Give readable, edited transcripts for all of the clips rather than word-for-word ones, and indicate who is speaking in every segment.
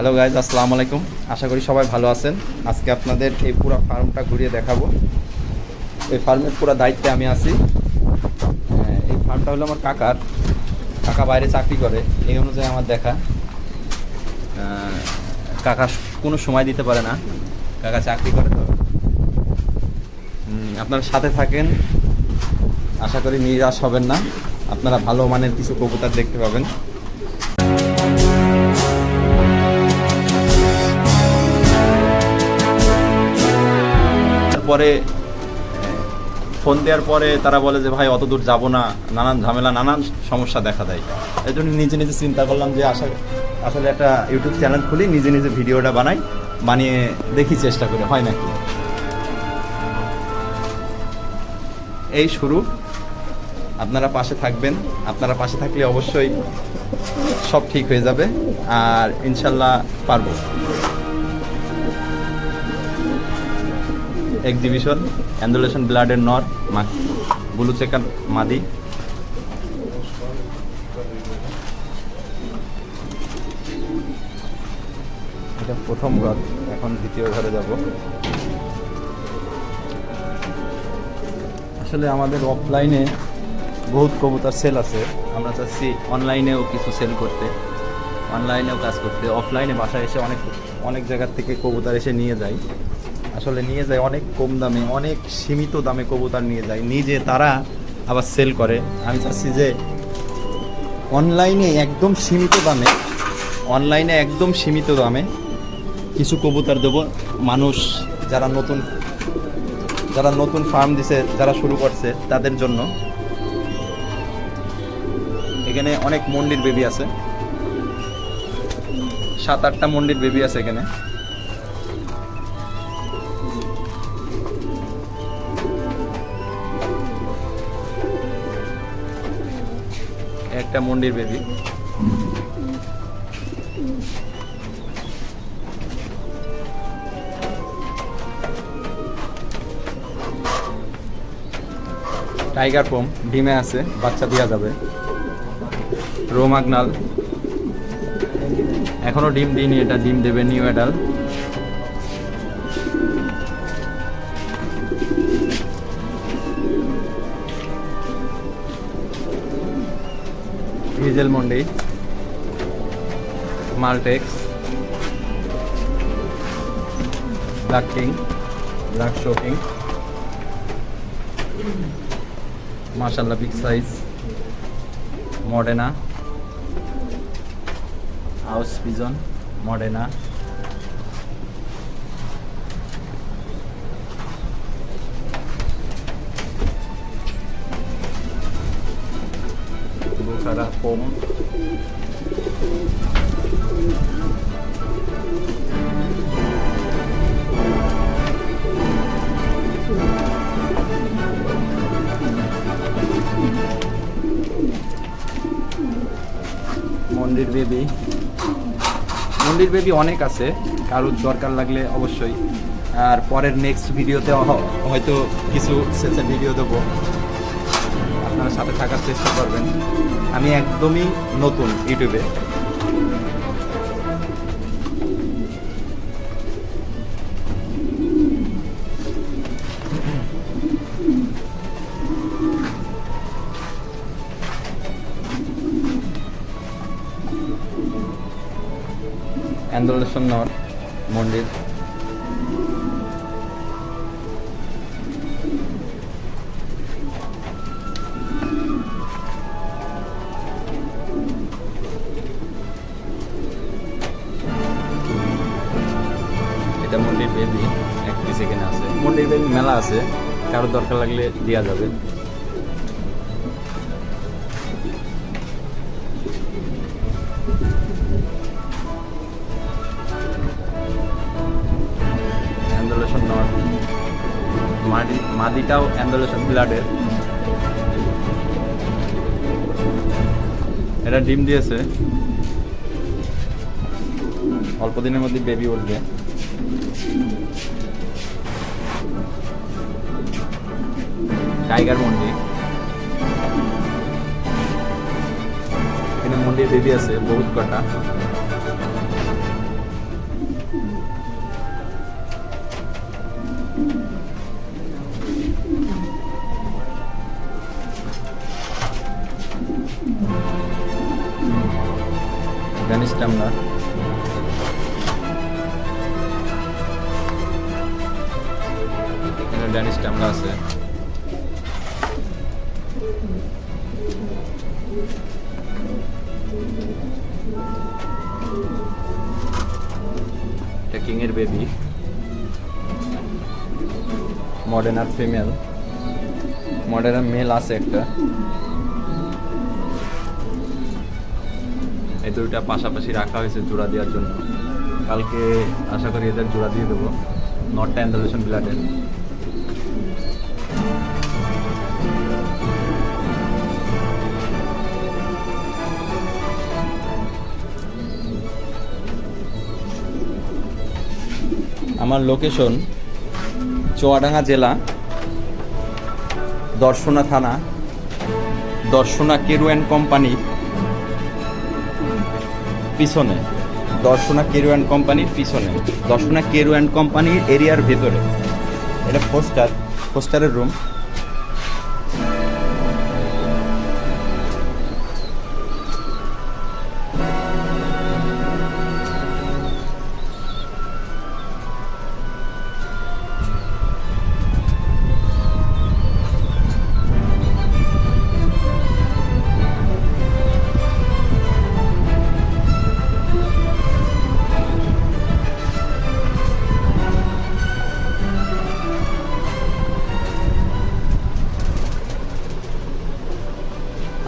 Speaker 1: Hello guys, আসসালামু আলাইকুম। আশা করি সবাই ভালো আছেন। আজকে আপনাদের এই পুরো ফার্মটা ঘুরিয়ে দেখাবো। এই ফার্মের পুরো দায়িত্বে আমি আছি। এই ফার্মটা হলো আমার কাকা বাইরে চাকরি করে, এই অনুযায়ী আমার দেখা। কাকা কোনো সময় দিতে পারে না, কাকা চাকরি করে। তো আপনারা সাথে থাকেন, আশা করি নিরাশ হবেন না। আপনারা ভালো মানের কিছু কবুতর দেখতে পাবেন। পরে ফোন দেওয়ার পরে তারা বলে যে ভাই অত দূর যাবো না, নানান ঝামেলা, নানান সমস্যা দেখা দেয়। এই জন্য নিজে নিজে চিন্তা করলাম যে আসলে একটা ইউটিউব চ্যানেল খুলি, নিজে নিজে ভিডিওটা বানিয়ে দেখি, চেষ্টা করে হয় নাকি। এই শুরু, আপনারা পাশে থাকবেন। আপনারা পাশে থাকলে অবশ্যই সব ঠিক হয়ে যাবে, আর ইনশাল্লাহ পারবো। এক্সিবিশন অ্যান্ডোলেশন ব্লাডের নর, ব্লু চেকার মাদি। এটা প্রথম ঘর, এখন দ্বিতীয় ঘরে যাব। আসলে আমাদের অফলাইনে বহুত কবুতর সেল আছে, আমরা চাচ্ছি অনলাইনেও কিছু সেল করতে, অনলাইনেও কাজ করতে। অফলাইনে বাসায় এসে অনেক জায়গার থেকে কবুতর এসে নিয়ে যায়, আসলে নিয়ে যায় অনেক কম দামে, অনেক সীমিত দামে কবুতর নিয়ে যায়, নিজে তারা আবার সেল করে। আমি চাচ্ছি যে অনলাইনে একদম সীমিত দামে কিছু কবুতর দেবো। মানুষ যারা নতুন ফার্ম দিছে, যারা শুরু করছে তাদের জন্য। এখানে অনেক মন্ডির বেবি আছে, 7-8টা মন্ডির বেবি আছে এখানে। একটা মন্ডির বেবি, টাইগার পম ডিমে আছে, বাচ্চা দেওয়া যাবে। রোমাগনাল এখনো ডিম দিইনি, এটা ডিম দেবে, নিউ অ্যাডাল। হিজেল মন্ডি, মালটেক্স, ব্ল্যাক কিং, ব্ল্যাক শোকিং, মাশাআল্লাহ big size, Modena, house pigeon, Modena, Bukhara পম, মন্দির বেবি অনেক আছে, কারোর দরকার লাগলে অবশ্যই। আর পরের নেক্সট ভিডিওতে হয়তো কিছু সেলসের ভিডিও দেবো, আপনারা সাথে থাকার চেষ্টা করবেন। আমি একদমই নতুন ইউটিউবে। অ্যান্ডোলেশন নর মন্দির, এটা মন্দির বেবি, এক পিস এখানে আছে। মন্দির বেবি মেলা আছে, কারোর দরকার লাগলে দেওয়া যাবে। অ্যান্ডোলেশন নর মাদিটাও অ্যান্ডোলেশন ব্লাডের, এটা ডিম দিয়েছে, অল্প দিনের মধ্যে বেবি উঠবে। টাইগার মন্ডি, এখানে মন্ডির বেবি আছে বহুত কটা। ক্যামেরা, এখানে ড্যানিশ ক্যামেরা আছে। এটা কিং এর বেবি, মডার্ন আর ফিমেল। মডার্ন আর মেল আছে একটা। এই দুইটা পাশাপাশি রাখা হয়েছে জোড়া দেওয়ার জন্য। কালকে আশা করি এদের জোড়া দিয়ে দেবো। নটটা অ্যান্ডালুশন ব্লাডের। আমার লোকেশন চুয়াডাঙ্গা জেলা, দর্শনা থানা, দর্শনা কেরু অ্যান্ড কোম্পানি পিছনে, দর্শনা কেরু অ্যান্ড কোম্পানির পিছনে, দর্শনা কেরু অ্যান্ড কোম্পানির এরিয়ার ভেতরে। এটা ফোস্টারের রুম।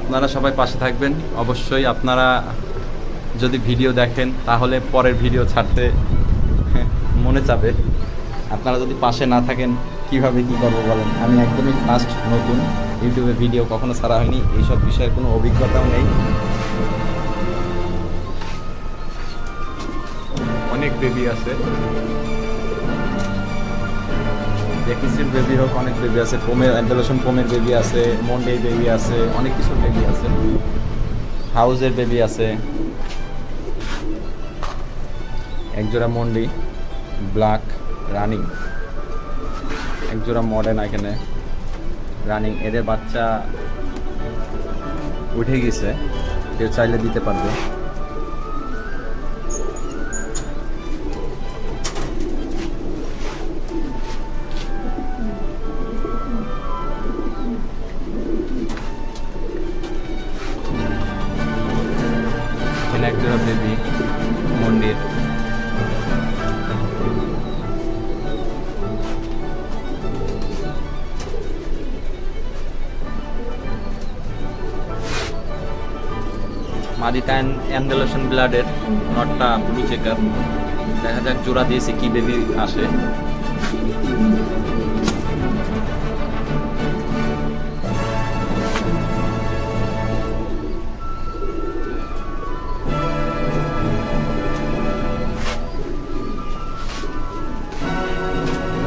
Speaker 1: আপনারা সবাই পাশে থাকবেন অবশ্যই। আপনারা যদি ভিডিও দেখেন তাহলে পরের ভিডিও ছাড়তে মনে চাবে। আপনারা যদি পাশে না থাকেন কিভাবে কী করবো বলেন? আমি একদমই ফার্স্ট, নতুন, ইউটিউবে ভিডিও কখনো ছাড়া হয়নি, এইসব বিষয়ের কোনো অভিজ্ঞতাও নেই। অনেক বেবি আছে, ডেকিসির বেবি হোক, অনেক বেবি আছে। পোমের অ্যান্ডালুশন পোমের বেবি আছে, মন্ডে বেবি আছে, অনেক কিছু বেবি আছে। হাউজের বেবি আছে, একজোড়া মন্ডি ব্ল্যাক রানিং, একজোড়া মডার্ন এখানে রানিং। এদের বাচ্চা উঠে গেছে, কেউ চাইলে দিতে পারবে। একজোড়া বেবি মন্দির। মাদিটা অ্যান্ডালুশন ব্লাডের, নটটা ব্লু চেকার। দেখা যাক জোড়া দিয়েছে কি বেবি আসে।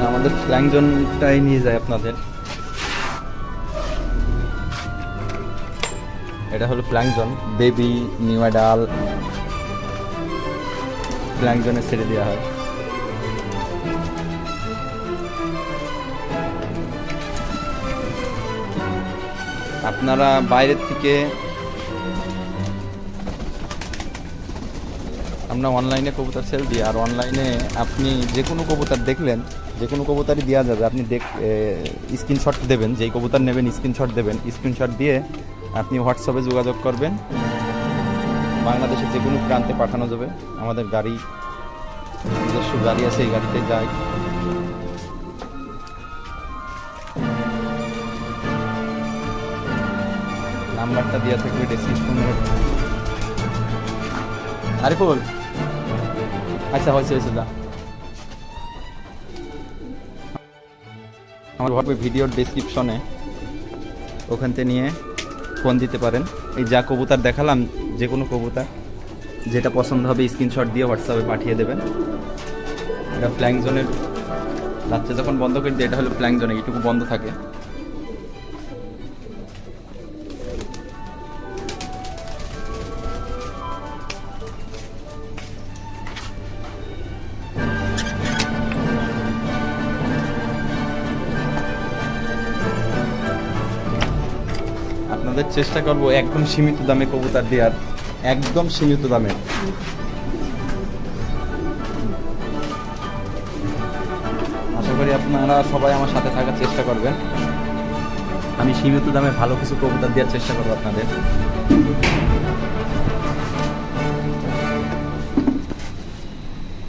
Speaker 1: আমাদের ফ্ল্যাংজনটাই নিয়ে যায় আপনাদের। এটা হলো ফ্ল্যাংজন বেবি, নিউ অ্যাডাল ফ্ল্যাংজনে ছেড়ে দেওয়া হয়। আপনারা বাইরের থেকে, আমরা অনলাইনে কবুতর সেল দিই, আর অনলাইনে আপনি যে কোনো কবুতর দেখলেন, যে কোনো কবুতরই দেওয়া যাবে। আপনি স্ক্রিনশট দেবেন, যেই কবুতর নেবেন স্ক্রিনশট দেবেন। স্ক্রিনশট দিয়ে আপনি হোয়াটসঅ্যাপে যোগাযোগ করবেন, বাংলাদেশের যে কোনো প্রান্তে পাঠানো যাবে। আমাদের গাড়ি, নিজস্ব গাড়ি আছে, এই গাড়িতে যাই। নাম্বারটা দেওয়া থাকবে ডেসক্রিপশনে। আরিফুল, আচ্ছা হয়েছে যা। আমার ভিডিওর ডেসক্রিপশনে ওখান থেকে নিয়ে ফোন দিতে পারেন। এই যা কবুতর দেখালাম, যে কোনো কবুতর যেটা পছন্দ হবে স্ক্রিনশট দিয়ে হোয়াটসঅ্যাপে পাঠিয়ে দেবেন। এটা ফ্ল্যাংজনের বাচ্চা যখন বন্ধ করে দিই, এটা হলো ফ্ল্যাংজনে, এইটুকু বন্ধ থাকে। আপনাদের চেষ্টা করব একদম সীমিত দামে কবুতর দেওয়ার, একদম সীমিত দামে। আপনারা সবাই আমার সাথে থাকার চেষ্টা করবেন। আমি সীমিত দামে ভালো কিছু কবুতর দেওয়ার চেষ্টা করবো আপনাদের।